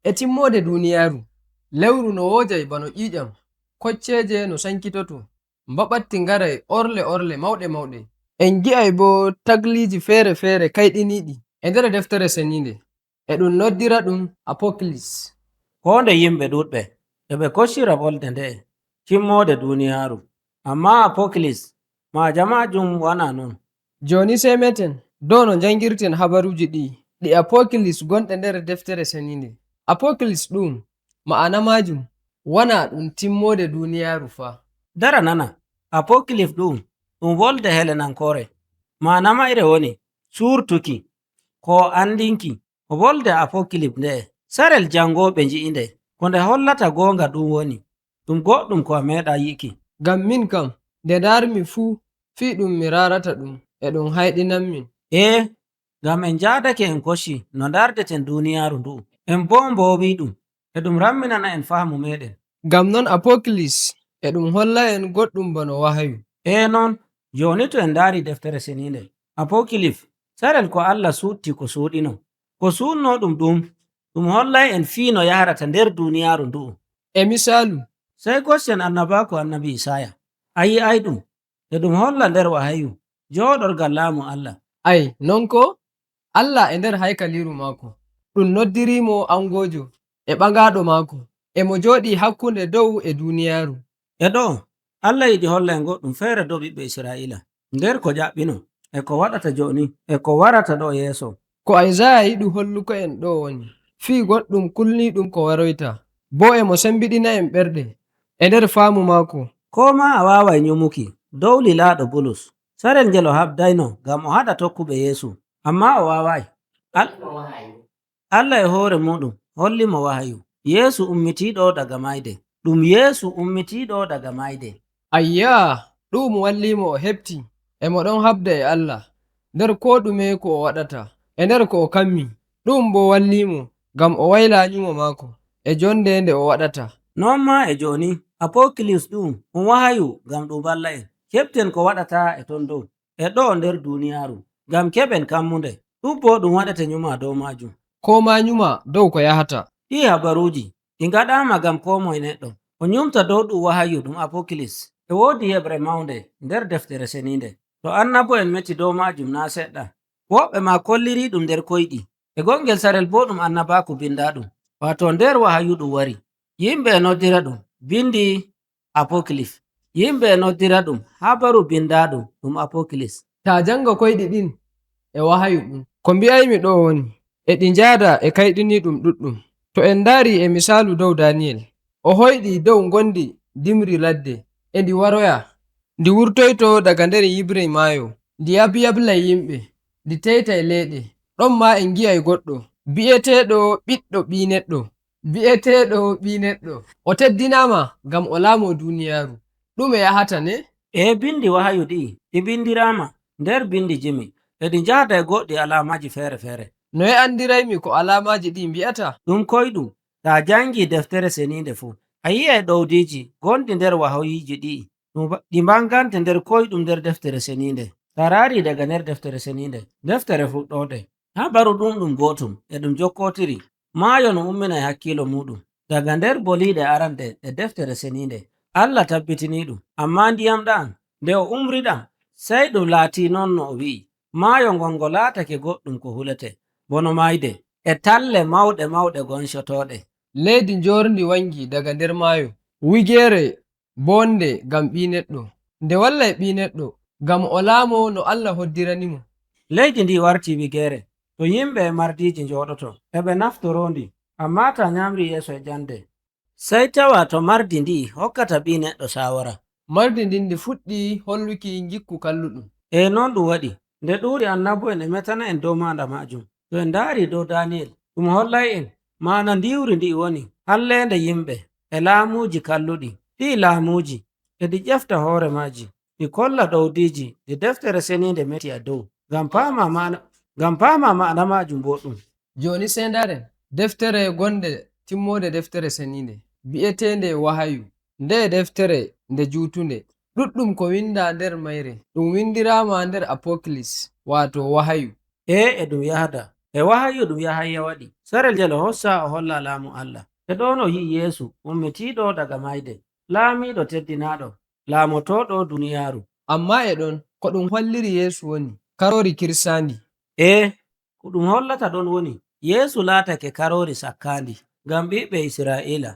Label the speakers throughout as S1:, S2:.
S1: e timmode duniyaaru, lewru no wojay bano ƴiƴam, kocceje no sankitoto, mbaɓatti ngaray orle mawɗe. En gi'ay bo tagliji fere kayɗiniɗi e nder deftere seninde e ɗum noddira ɗum Apocalypse.
S2: Honde yimɓe ɗuɗɓe ɓe koccira ɓolde nde timmode duniyaaru, amma Apocalypse majam majum wana non.
S1: Joni semeten dow no jangirten habaruji ɗi Apocalypse gonɗe nder deftere seninde. Apocalypse ɗum ma'ana majum wana ɗum timmode duniyaaru fa.
S2: Dara nana, Apocalypse ɗum wolde Helenankore, ma'ana mayre woni surtuki ko andinki. Wolde Apocalypse nde sarel jangoɓe nji'inde ko nde hollata gonga ɗum woni ɗum goɗɗum ko a meɗa yiki.
S1: Ngam min kam nde darmi fuu fi ɗum mi rarata ɗum e ɗum hayɗinan min.
S2: Ngam en jadake en koshi no dardeten duniyaaru ndu, en bo mbowi ɗum e ɗum ramminana en faamu meɗen.
S1: Ngam non Apocalypse e ɗum holla en goɗɗum bano wahayu.
S2: Non joni to en dari deftere seninde Apocalypse sarel ko Allah sutti ko suɗino ko sunno ɗum hollay en fii no yahrata nder duniyaaru ndu.
S1: E misalu
S2: sai gossen annabako annabi Isaya ayi ɗum e ɗum holla nder wahayu joɗorgal laamu Allah.
S1: Non ko Allah e nder haykaliru mako ɗum noddirimo angojo e ɓagaɗo mako e mo joɗi hakkunde dow e duniyaaru.
S2: E ɗo Allah yiɗi holla en goɗɗum fere dow ɓiɓɓe Israila nder ko ƴaɓɓino e ko waɗata joni e ko warata ɗo yeeso.
S1: Ko Isaya yiɗi holluko en ɗo woni fii goɗɗum kulni ɗum ko waroyta, bo e mo sembiɗina en ɓerɗe e nder faamu mako.
S2: Ko ma a wawai nyumuki dow lilaɗo Bulus sarel ngel o habdayno ngam o haɗa tokkuɓe Yeesu, amma o wawai. Allah e hoore muɗum holli mo wahayu Yeesu ummitiɗo daga mayde. Ɗum Yeesu ummitiɗo daga mayde.
S1: Ayya, ɗum wallimo o heɓti e mo ɗon habda e Allah nder ko ɗume ko o waɗata e nder ko o kammi. Ɗum bo wallimo ngam o wayla nyumo mako e jonde nde o waɗata.
S2: Non ma e joni Apocalypse ɗum wahayu ngam ɗum walla en keɓten ko waɗata e ton dow e ɗo nder duniyaaru ngam keɓen kammunde. Ɗum bo ɗum waɗata nyuma dow majum,
S1: ko ma nyuma dow ko yahata.
S2: Ɗi habaruji ɗi gaɗama ngam ko moye neɗɗo o nyumta dow ɗum wahayu ɗum Apocalypse. E wodi heɓre maunde nder deftere seninde to annabo en meti dow majum na seɗɗa. Woɓɓe ma kolliri ɗum nder koyɗi e gongel sarel bo ɗum annabako bindaɗum, wato nder wahayu ɗum wari. Yimɓe e noddira ɗum bindi Apocalypse, yimɓe e noddira ɗum habaru bindaɗum ɗum Apocalypse.
S1: Ta janga koyɗi ɗin e wahayu ɗum ko mbi'aymi ɗo woni e ɗi njada e kayɗini ɗum ɗuɗɗum. To en dari e misalu dow Daniel, o hoyɗi dow gondi dimri ladde e ndi waroya ndi wurtoyto daga nder yibre maayo, ndi yablay yimɓe, ndi teytay leɗe. Ɗon ma en gi'ay goɗɗo bi'eteɗo ɓiɗɗo ɓi neɗɗo o teddinama ngam o laamo duniyaaru. Ɗume yahata ne?
S2: Bindi wahayu ɗi bindirama nder bindi jimi e ɗi njahda e goɗɗi alamaji fere.
S1: No e andiraymi ko alamaji ɗi mbi'ata?
S2: Ɗum koyɗum ta jangi deftere seninde fu a yi'ay ɗowdiji gonɗi nder wahayuji ɗi ɗi mbangante nder koyɗum nder deftere seninde. Tarari daga nder deftere seninde deftere fuɗɗode habaru ɗum gotum e ɗum jokkotiri maayo no umminay hakkilo muɗum daga nder boliɗe arande e deftere seninde. Allah tabbitini ɗum, amma ndiyam ɗan nde o umri ɗam sai ɗum laati non no o wi'i. Maayo ngongo laatake goɗɗum ko hulete bono mayde e talle mawɗe gonshotoɗe.
S1: Leydi njorndi wangi daga nder maayo, wigere bonde ngam ɓi neɗɗo, nde wallay ɓi neɗɗo ngam o laamo no Allah hoddiranimo.
S2: Leydi ndi warti wigere to yimɓe e mardiji njoɗoto eɓe naftorondi, amma ta nyamri yeso e jande sai tawa to mardi ndi hokkata ɓi neɗɗo shawara. Mardi ndin ndi fuɗɗi holluki gikku kalluɗum. Non ɗum waɗi nde ɗuri annabo en e metana en dow manda majum. To en dari dow Daniel ɗum hollay en mana ndiwri ndi woni hallende yimɓe e laamuji kalluɗi. Ɗi laamuji e ɗi ƴefta hoore maji ɗi kolla ɗowdiji ɗi deftere seninde meti a dow ngam paama ma'ana majum boɗɗum.
S1: Joni sai ndaren deftere gonde timmode deftere seninde bi'etende wahayu, nde deftere nde jutunde ɗuɗɗum ko winda nder mayre ɗum windirama nder Apocalypse wato wahayu.
S2: E ɗum yahda e wahayu ɗum yahaya waɗi sarel ngel o hossa o holla laamu Allah e ɗon o yi'i yeesu ummitiiɗo daga mayde laamiiɗo teddinaaɗo laamotoɗo duniyaaru.
S1: Amma e ɗon ko ɗum holliri Yeesu woni karori kirsandi.
S2: Ko ɗum hollata ɗon woni yeesu laatake karori sakkandi ngam ɓiɓɓe Israa'ila.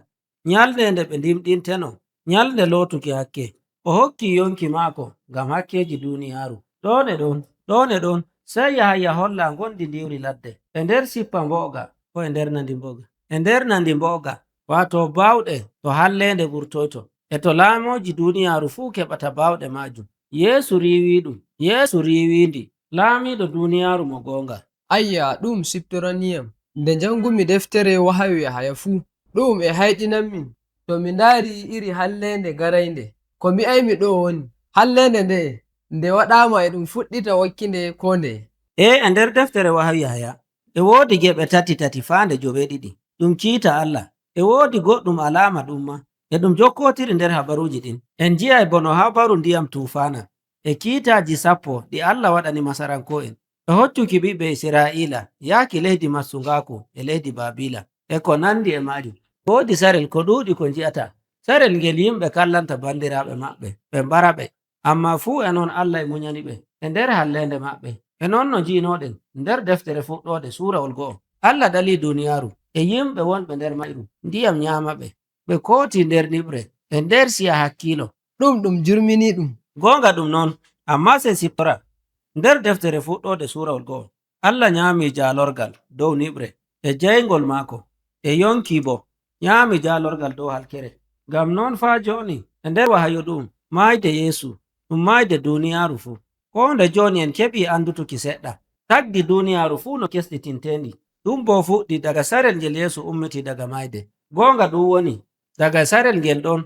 S2: Nyalde nde ɓe ndimɗinteno nyalde lootuki hakke o hokki yonki maako ngam hakkeji duniyaaru. ɗon e ɗon sey Yahaya holla ngondi ndiwri ladde e nder sippa mboga ko e nder nandi mboga wato bawɗe to hallende ɓurtoyto e to laamoji duniyaaru fuu keɓata bawɗe majum. Yeesu riwindi laamiɗo duniyaaru mo gonga.
S1: Ayya ɗum siptoraniyam nde jangumi deftere wahayu Yahaya fuu ɗum e hayɗinanmin to mi ndaari iri hallende garaynde ko mbi'aymi ɗo woni hallende nde waɗama e ɗum fuɗɗita wakkinde ko nde.
S2: E nder deftere wahayu Yahaya e woodi geɓe tati faande 9 ɗum kiita Allah e woodi goɗɗum alama ɗum ma e ɗum jokkotiri nder habaruji ɗin en ji'ay bono habaru ndiyam tufana e kiitaji 10 ɗi Allah waɗani masaranko'en e hoccuki ɓiɓɓe Israa'ila yaaki leydi massungaku e leydi Babila e ko nandi e majum. Woodi sarel ko ɗuuɗi ko nji'ata sarel ngel yimɓe kallanta bandiraɓe maɓɓe ɓe mbara ɓe amma fuu e non Allah e munyani ɓe e nder hallende maɓɓe. E non no jiinoɗen nder deftere fuɗɗode suurawol 1 Allah dali duniyaaru e yimɓe wonɓe nder mayru ndiyam nyamaɓe ɓe kooti nder niɓre e nder siya hakkilo
S1: ɗum jurmini ɗum
S2: gonga ɗum non amma se sippora nder deftere fuɗɗode suurawol 1 Allah nyami jalorgal dow niɓre e jeyngol maako e yonki bo nyami jalorgal dow halkere. Ngam non faa joni e nder wahayu ɗum mayde Yeesu ɗum mayde duniyaaru fuu ko nde joni en keɓi andutuki seɗɗa tagdi duniyaaru fuu no kesɗitintendi ɗum bo fuɗɗi daga sarel ngel Yeesu ummiti daga mayde. Gonga ɗum woni daga sarel ngel ɗon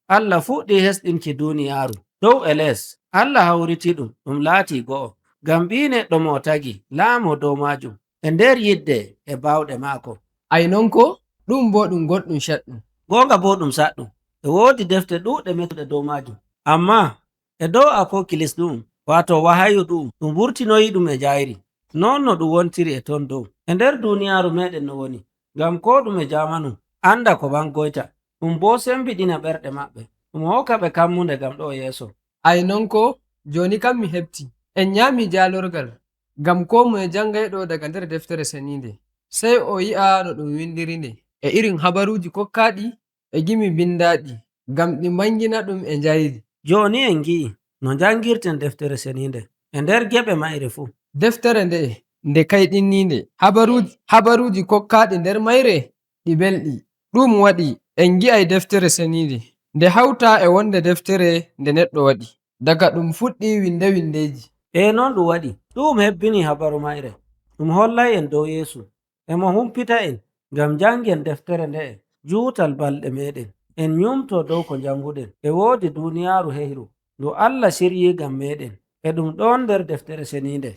S2: Allah fuɗɗi hesɗinki duniyaaru dow e les Allah hawriti ɗum laati go'o ngam ɓi neɗɗo mo tagi laamo dow majum e nder yidde e bawɗe maako.
S1: Ay non ko ɗum bo ɗum goɗɗum shaɗɗum
S2: gonga bo ɗum saɗɗum e woodi defte ɗuɗɗe metuɗe dow majum amma e dow apokilis ɗum wato wahayu ɗum wurtinoyi ɗum e jayri non no ɗum wontiri e ton dow e nder duniyaaru meɗen no woni ngam ko ɗum e jamanu anda ko bangoyta ɗum bo sembiɗina ɓerɗe maɓɓe ɗum hokka ɓe kammunde ngam ɗo yeeso.
S1: Ay non ko joni kam mi hefti en nyami jalorgal ngam ko moye jangayɗo daga nder deftere seninde sey o yi'a no ɗum windiri nde e irin habaruji kokkaɗi e gimi bindaɗi ngam ɗi mangina ɗum e jayri.
S2: Joni en gi'i no jangirten deftere seninde e nder geɓe mayre fuu.
S1: Deftere nde kayɗinninde habaruji kokkaɗi nder mayre ɗi belɗi ɗum waɗi en gi'ay deftere seninde nde hawta e wonde deftere nde neɗɗo waɗi daga ɗum fuɗɗi windeji.
S2: Non ɗum waɗi ɗum hebbini habaru mayre ɗum hollay en dow Yeesu e mo humpita en ngam jangen deftere nde juutal balɗe meɗen en nyumto dow ko janguɗen e woodi duniyaaru heyru ndu Allah siryi ngam meɗen e ɗum ɗon nder deftere seninde